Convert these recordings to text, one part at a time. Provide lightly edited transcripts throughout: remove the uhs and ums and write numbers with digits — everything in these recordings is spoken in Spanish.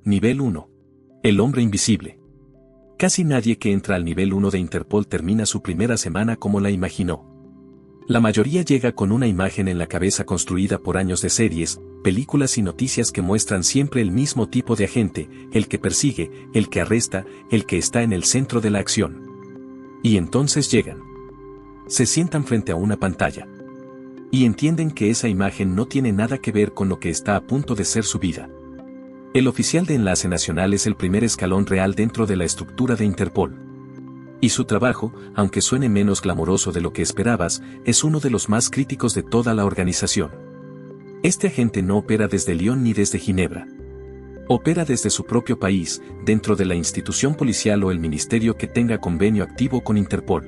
Nivel 1. El hombre invisible. Casi nadie que entra al nivel 1 de Interpol termina su primera semana como la imaginó. La mayoría llega con una imagen en la cabeza construida por años de series, películas y noticias que muestran siempre el mismo tipo de agente, el que persigue, el que arresta, el que está en el centro de la acción. Y entonces llegan. Se sientan frente a una pantalla. Y entienden que esa imagen no tiene nada que ver con lo que está a punto de ser su vida. El oficial de enlace nacional es el primer escalón real dentro de la estructura de Interpol. Y su trabajo, aunque suene menos glamoroso de lo que esperabas, es uno de los más críticos de toda la organización. Este agente no opera desde Lyon ni desde Ginebra. Opera desde su propio país, dentro de la institución policial o el ministerio que tenga convenio activo con Interpol.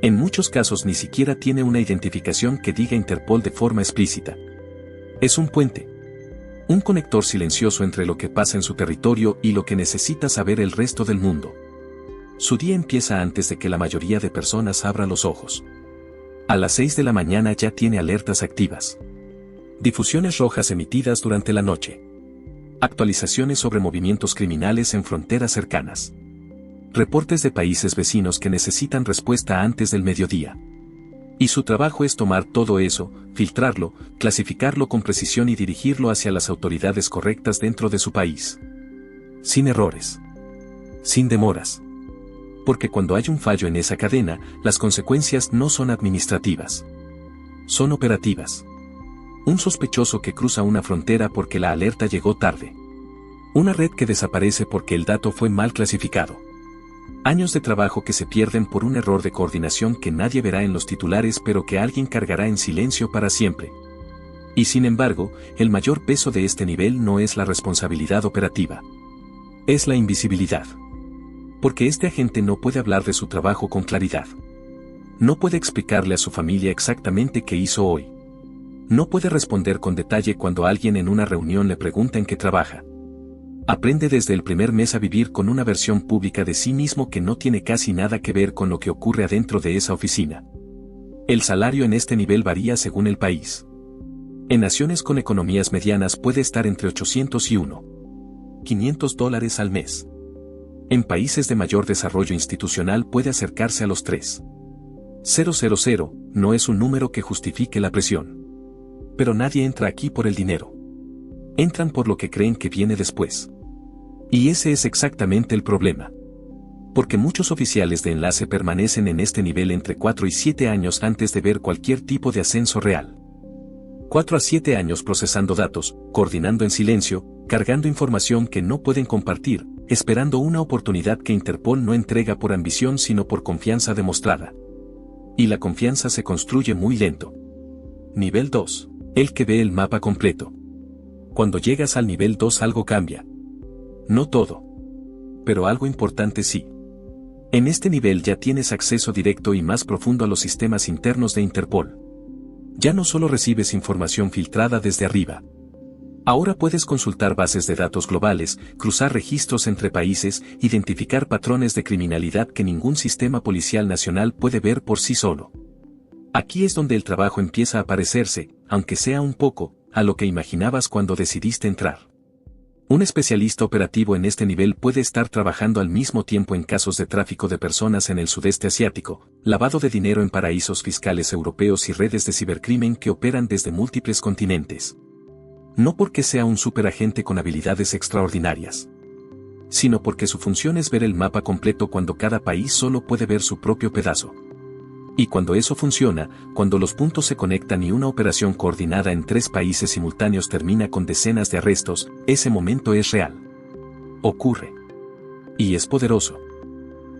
En muchos casos ni siquiera tiene una identificación que diga Interpol de forma explícita. Es un puente. Un conector silencioso entre lo que pasa en su territorio y lo que necesita saber el resto del mundo. Su día empieza antes de que la mayoría de personas abra los ojos. A las 6 de la mañana ya tiene alertas activas. Difusiones rojas emitidas durante la noche. Actualizaciones sobre movimientos criminales en fronteras cercanas. Reportes de países vecinos que necesitan respuesta antes del mediodía. Y su trabajo es tomar todo eso, filtrarlo, clasificarlo con precisión y dirigirlo hacia las autoridades correctas dentro de su país. Sin errores. Sin demoras. Porque cuando hay un fallo en esa cadena, las consecuencias no son administrativas. Son operativas. Un sospechoso que cruza una frontera porque la alerta llegó tarde. Una red que desaparece porque el dato fue mal clasificado. Años de trabajo que se pierden por un error de coordinación que nadie verá en los titulares pero que alguien cargará en silencio para siempre. Y sin embargo, el mayor peso de este nivel no es la responsabilidad operativa. Es la invisibilidad. Porque este agente no puede hablar de su trabajo con claridad. No puede explicarle a su familia exactamente qué hizo hoy. No puede responder con detalle cuando alguien en una reunión le pregunta en qué trabaja. Aprende desde el primer mes a vivir con una versión pública de sí mismo que no tiene casi nada que ver con lo que ocurre adentro de esa oficina. El salario en este nivel varía según el país. En naciones con economías medianas puede estar entre 800 y $500 al mes. En países de mayor desarrollo institucional puede acercarse a los 3.000. No es un número que justifique la presión. Pero nadie entra aquí por el dinero. Entran por lo que creen que viene después. Y ese es exactamente el problema. Porque muchos oficiales de enlace permanecen en este nivel entre 4 y 7 años antes de ver cualquier tipo de ascenso real. 4 a 7 años procesando datos, coordinando en silencio, cargando información que no pueden compartir, esperando una oportunidad que Interpol no entrega por ambición sino por confianza demostrada. Y la confianza se construye muy lento. Nivel 2. El que ve el mapa completo. Cuando llegas al nivel 2 algo cambia. No todo. Pero algo importante sí. En este nivel ya tienes acceso directo y más profundo a los sistemas internos de Interpol. Ya no solo recibes información filtrada desde arriba. Ahora puedes consultar bases de datos globales, cruzar registros entre países, identificar patrones de criminalidad que ningún sistema policial nacional puede ver por sí solo. Aquí es donde el trabajo empieza a parecerse, aunque sea un poco, a lo que imaginabas cuando decidiste entrar. Un especialista operativo en este nivel puede estar trabajando al mismo tiempo en casos de tráfico de personas en el sudeste asiático, lavado de dinero en paraísos fiscales europeos y redes de cibercrimen que operan desde múltiples continentes. No porque sea un superagente con habilidades extraordinarias, sino porque su función es ver el mapa completo cuando cada país solo puede ver su propio pedazo. Y cuando eso funciona, cuando los puntos se conectan y una operación coordinada en 3 países simultáneos termina con decenas de arrestos, ese momento es real. Ocurre. Y es poderoso.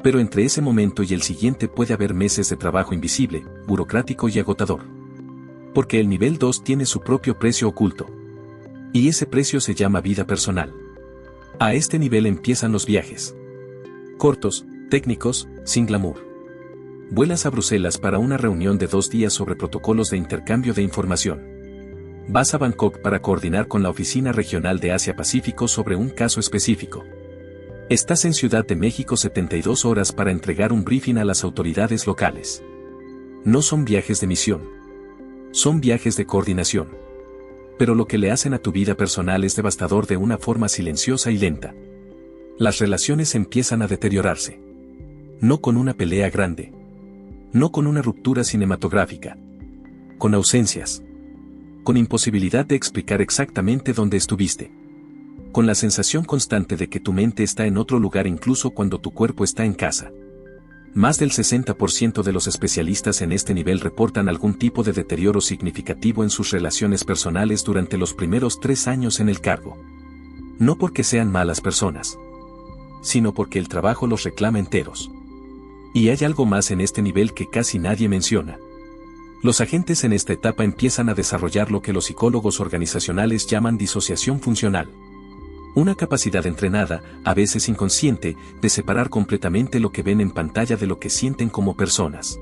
Pero entre ese momento y el siguiente puede haber meses de trabajo invisible, burocrático y agotador. Porque el nivel 2 tiene su propio precio oculto. Y ese precio se llama vida personal. A este nivel empiezan los viajes. Cortos, técnicos, sin glamour. Vuelas a Bruselas para una reunión de 2 días sobre protocolos de intercambio de información. Vas a Bangkok para coordinar con la Oficina Regional de Asia-Pacífico sobre un caso específico. Estás en Ciudad de México 72 horas para entregar un briefing a las autoridades locales. No son viajes de misión. Son viajes de coordinación. Pero lo que le hacen a tu vida personal es devastador de una forma silenciosa y lenta. Las relaciones empiezan a deteriorarse. No con una pelea grande. No con una ruptura cinematográfica. Con ausencias. Con imposibilidad de explicar exactamente dónde estuviste. Con la sensación constante de que tu mente está en otro lugar incluso cuando tu cuerpo está en casa. Más del 60% de los especialistas en este nivel reportan algún tipo de deterioro significativo en sus relaciones personales durante los primeros 3 años en el cargo. No porque sean malas personas, sino porque el trabajo los reclama enteros. Y hay algo más en este nivel que casi nadie menciona. Los agentes en esta etapa empiezan a desarrollar lo que los psicólogos organizacionales llaman disociación funcional. Una capacidad entrenada, a veces inconsciente, de separar completamente lo que ven en pantalla de lo que sienten como personas.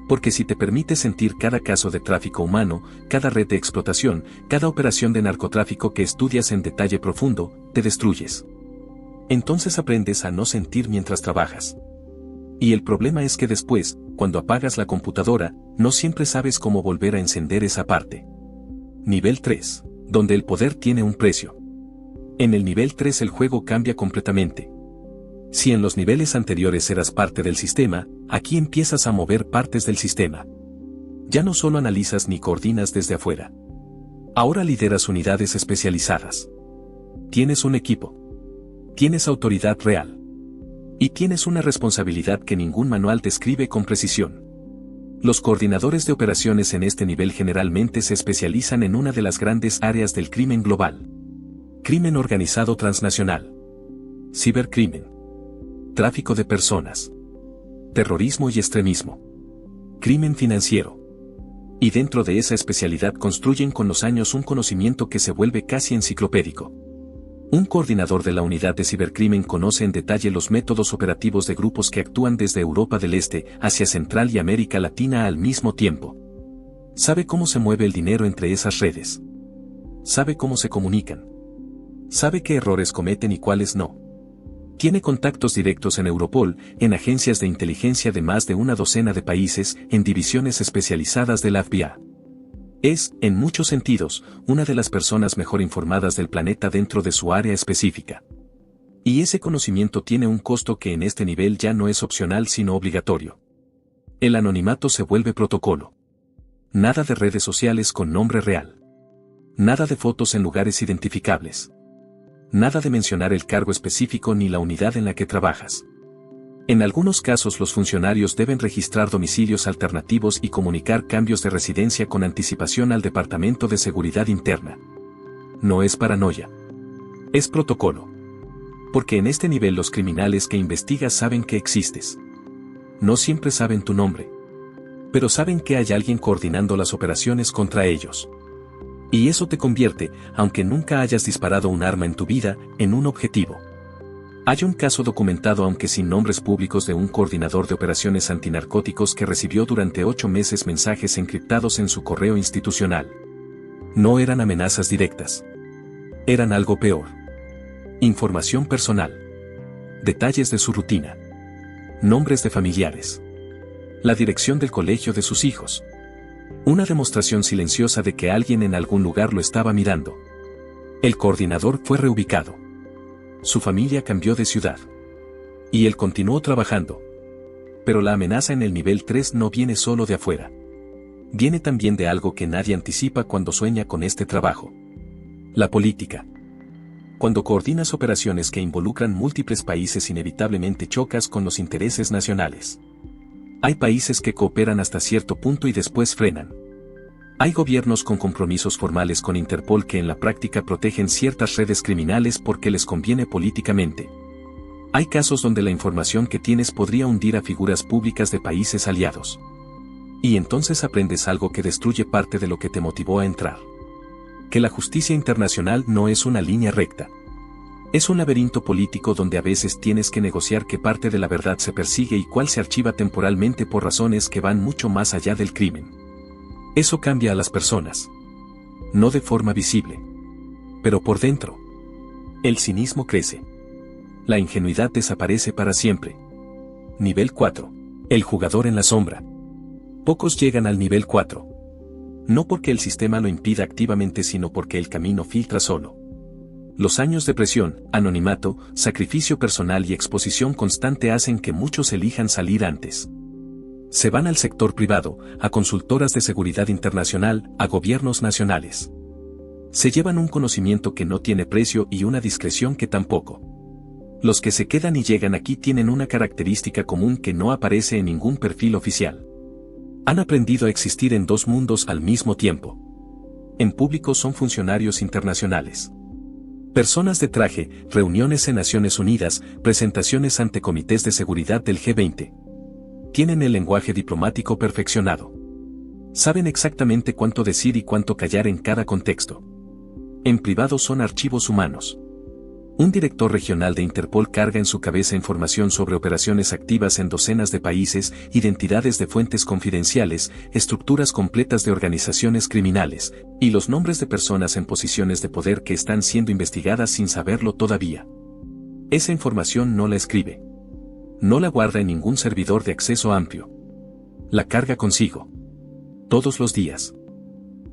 Porque si te permites sentir cada caso de tráfico humano, cada red de explotación, cada operación de narcotráfico que estudias en detalle profundo, te destruyes. Entonces aprendes a no sentir mientras trabajas. Y el problema es que después, cuando apagas la computadora, no siempre sabes cómo volver a encender esa parte. Nivel 3, donde el poder tiene un precio. En el nivel 3 el juego cambia completamente. Si en los niveles anteriores eras parte del sistema, aquí empiezas a mover partes del sistema. Ya no solo analizas ni coordinas desde afuera. Ahora lideras unidades especializadas. Tienes un equipo. Tienes autoridad real. Y tienes una responsabilidad que ningún manual describe con precisión. Los coordinadores de operaciones en este nivel generalmente se especializan en una de las grandes áreas del crimen global. Crimen organizado transnacional. Cibercrimen. Tráfico de personas. Terrorismo y extremismo. Crimen financiero. Y dentro de esa especialidad construyen con los años un conocimiento que se vuelve casi enciclopédico. Un coordinador de la unidad de cibercrimen conoce en detalle los métodos operativos de grupos que actúan desde Europa del Este hacia Central y América Latina al mismo tiempo. Sabe cómo se mueve el dinero entre esas redes. Sabe cómo se comunican. Sabe qué errores cometen y cuáles no. Tiene contactos directos en Europol, en agencias de inteligencia de más de una docena de países, en divisiones especializadas de la FBI. Es, en muchos sentidos, una de las personas mejor informadas del planeta dentro de su área específica. Y ese conocimiento tiene un costo que en este nivel ya no es opcional sino obligatorio. El anonimato se vuelve protocolo. Nada de redes sociales con nombre real. Nada de fotos en lugares identificables. Nada de mencionar el cargo específico ni la unidad en la que trabajas. En algunos casos los funcionarios deben registrar domicilios alternativos y comunicar cambios de residencia con anticipación al Departamento de Seguridad Interna. No es paranoia. Es protocolo. Porque en este nivel los criminales que investigas saben que existes. No siempre saben tu nombre. Pero saben que hay alguien coordinando las operaciones contra ellos. Y eso te convierte, aunque nunca hayas disparado un arma en tu vida, en un objetivo. Hay un caso documentado aunque sin nombres públicos de un coordinador de operaciones antinarcóticos que recibió durante 8 meses mensajes encriptados en su correo institucional. No eran amenazas directas. Eran algo peor. Información personal. Detalles de su rutina. Nombres de familiares. La dirección del colegio de sus hijos. Una demostración silenciosa de que alguien en algún lugar lo estaba mirando. El coordinador fue reubicado. Su familia cambió de ciudad. Y él continuó trabajando. Pero la amenaza en el nivel 3 no viene solo de afuera. Viene también de algo que nadie anticipa cuando sueña con este trabajo. La política. Cuando coordinas operaciones que involucran múltiples países inevitablemente chocas con los intereses nacionales. Hay países que cooperan hasta cierto punto y después frenan. Hay gobiernos con compromisos formales con Interpol que en la práctica protegen ciertas redes criminales porque les conviene políticamente. Hay casos donde la información que tienes podría hundir a figuras públicas de países aliados. Y entonces aprendes algo que destruye parte de lo que te motivó a entrar. Que la justicia internacional no es una línea recta. Es un laberinto político donde a veces tienes que negociar qué parte de la verdad se persigue y cuál se archiva temporalmente por razones que van mucho más allá del crimen. Eso cambia a las personas. No de forma visible. Pero por dentro. El cinismo crece. La ingenuidad desaparece para siempre. Nivel 4. El jugador en la sombra. Pocos llegan al nivel 4. No porque el sistema lo impida activamente, sino porque el camino filtra solo. Los años de presión, anonimato, sacrificio personal y exposición constante hacen que muchos elijan salir antes. Se van al sector privado, a consultoras de seguridad internacional, a gobiernos nacionales. Se llevan un conocimiento que no tiene precio y una discreción que tampoco. Los que se quedan y llegan aquí tienen una característica común que no aparece en ningún perfil oficial. Han aprendido a existir en dos mundos al mismo tiempo. En público son funcionarios internacionales. Personas de traje, reuniones en Naciones Unidas, presentaciones ante comités de seguridad del G20. Tienen el lenguaje diplomático perfeccionado. Saben exactamente cuánto decir y cuánto callar en cada contexto. En privado son archivos humanos. Un director regional de Interpol carga en su cabeza información sobre operaciones activas en docenas de países, identidades de fuentes confidenciales, estructuras completas de organizaciones criminales, y los nombres de personas en posiciones de poder que están siendo investigadas sin saberlo todavía. Esa información no la escribe. No la guarda en ningún servidor de acceso amplio. La carga consigo. Todos los días.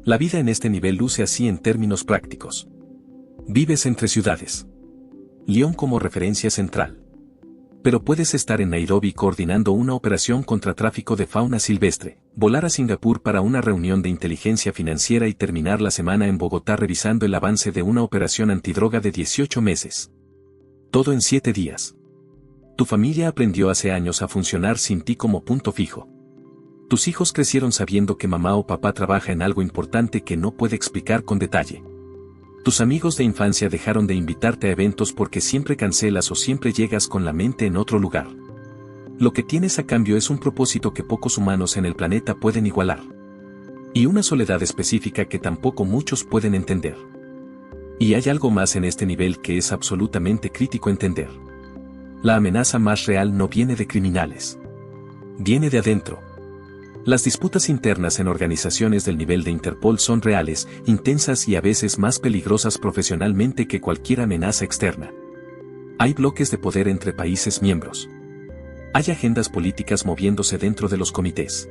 La vida en este nivel luce así en términos prácticos. Vives entre ciudades. Lyon como referencia central. Pero puedes estar en Nairobi coordinando una operación contra tráfico de fauna silvestre, volar a Singapur para una reunión de inteligencia financiera y terminar la semana en Bogotá revisando el avance de una operación antidroga de 18 meses. Todo en 7 días. Tu familia aprendió hace años a funcionar sin ti como punto fijo. Tus hijos crecieron sabiendo que mamá o papá trabaja en algo importante que no puede explicar con detalle. Tus amigos de infancia dejaron de invitarte a eventos porque siempre cancelas o siempre llegas con la mente en otro lugar. Lo que tienes a cambio es un propósito que pocos humanos en el planeta pueden igualar. Y una soledad específica que tampoco muchos pueden entender. Y hay algo más en este nivel que es absolutamente crítico entender. La amenaza más real no viene de criminales. Viene de adentro. Las disputas internas en organizaciones del nivel de Interpol son reales, intensas y a veces más peligrosas profesionalmente que cualquier amenaza externa. Hay bloques de poder entre países miembros. Hay agendas políticas moviéndose dentro de los comités.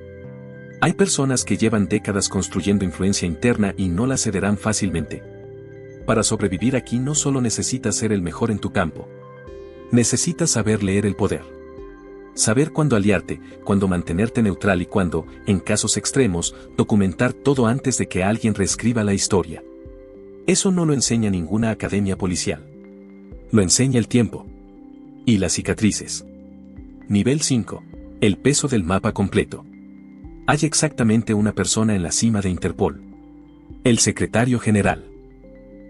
Hay personas que llevan décadas construyendo influencia interna y no la cederán fácilmente. Para sobrevivir aquí no solo necesitas ser el mejor en tu campo. Necesitas saber leer el poder. Saber cuándo aliarte, cuándo mantenerte neutral y cuándo, en casos extremos, documentar todo antes de que alguien reescriba la historia. Eso no lo enseña ninguna academia policial. Lo enseña el tiempo. Y las cicatrices. Nivel 5. El peso del mapa completo. Hay exactamente una persona en la cima de Interpol. El secretario general.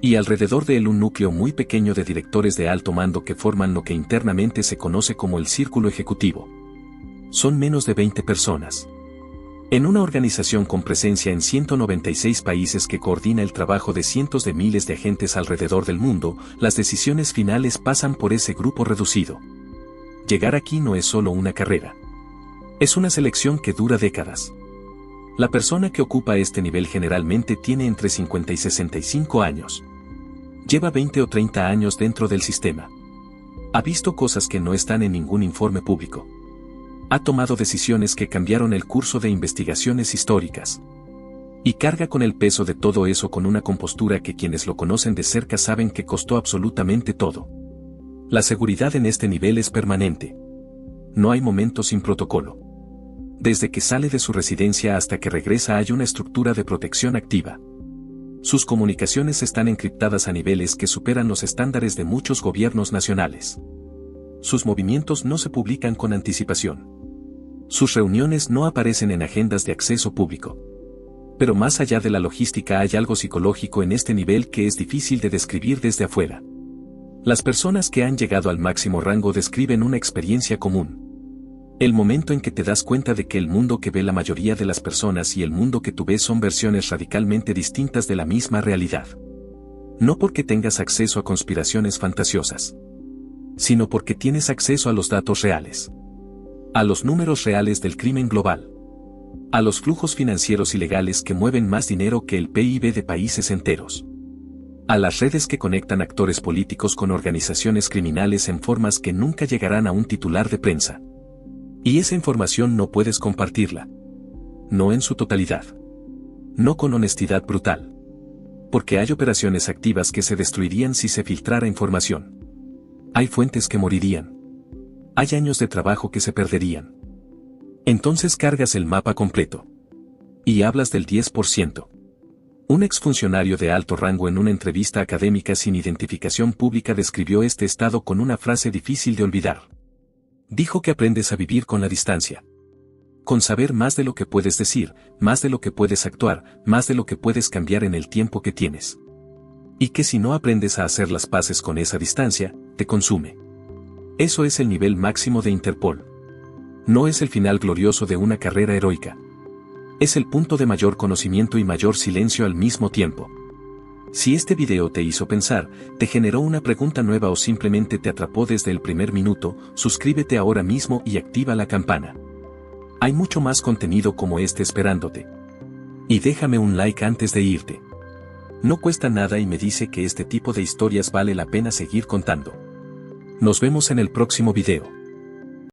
Y alrededor de él un núcleo muy pequeño de directores de alto mando que forman lo que internamente se conoce como el círculo ejecutivo. Son menos de 20 personas. En una organización con presencia en 196 países que coordina el trabajo de cientos de miles de agentes alrededor del mundo, las decisiones finales pasan por ese grupo reducido. Llegar aquí no es solo una carrera. Es una selección que dura décadas. La persona que ocupa este nivel generalmente tiene entre 50 y 65 años. Lleva 20 o 30 años dentro del sistema. Ha visto cosas que no están en ningún informe público. Ha tomado decisiones que cambiaron el curso de investigaciones históricas. Y carga con el peso de todo eso con una compostura que quienes lo conocen de cerca saben que costó absolutamente todo. La seguridad en este nivel es permanente. No hay momentos sin protocolo. Desde que sale de su residencia hasta que regresa hay una estructura de protección activa. Sus comunicaciones están encriptadas a niveles que superan los estándares de muchos gobiernos nacionales. Sus movimientos no se publican con anticipación. Sus reuniones no aparecen en agendas de acceso público. Pero más allá de la logística hay algo psicológico en este nivel que es difícil de describir desde afuera. Las personas que han llegado al máximo rango describen una experiencia común. El momento en que te das cuenta de que el mundo que ve la mayoría de las personas y el mundo que tú ves son versiones radicalmente distintas de la misma realidad. No porque tengas acceso a conspiraciones fantasiosas, sino porque tienes acceso a los datos reales. A los números reales del crimen global. A los flujos financieros ilegales que mueven más dinero que el PIB de países enteros. A las redes que conectan actores políticos con organizaciones criminales en formas que nunca llegarán a un titular de prensa. Y esa información no puedes compartirla. No en su totalidad. No con honestidad brutal. Porque hay operaciones activas que se destruirían si se filtrara información. Hay fuentes que morirían. Hay años de trabajo que se perderían. Entonces cargas el mapa completo. Y hablas del 10%. Un exfuncionario de alto rango en una entrevista académica sin identificación pública describió este estado con una frase difícil de olvidar. Dijo que aprendes a vivir con la distancia. Con saber más de lo que puedes decir, más de lo que puedes actuar, más de lo que puedes cambiar en el tiempo que tienes. Y que si no aprendes a hacer las paces con esa distancia, te consume. Eso es el nivel máximo de Interpol. No es el final glorioso de una carrera heroica. Es el punto de mayor conocimiento y mayor silencio al mismo tiempo. Si este video te hizo pensar, te generó una pregunta nueva o simplemente te atrapó desde el primer minuto, suscríbete ahora mismo y activa la campana. Hay mucho más contenido como este esperándote. Y déjame un like antes de irte. No cuesta nada y me dice que este tipo de historias vale la pena seguir contando. Nos vemos en el próximo video.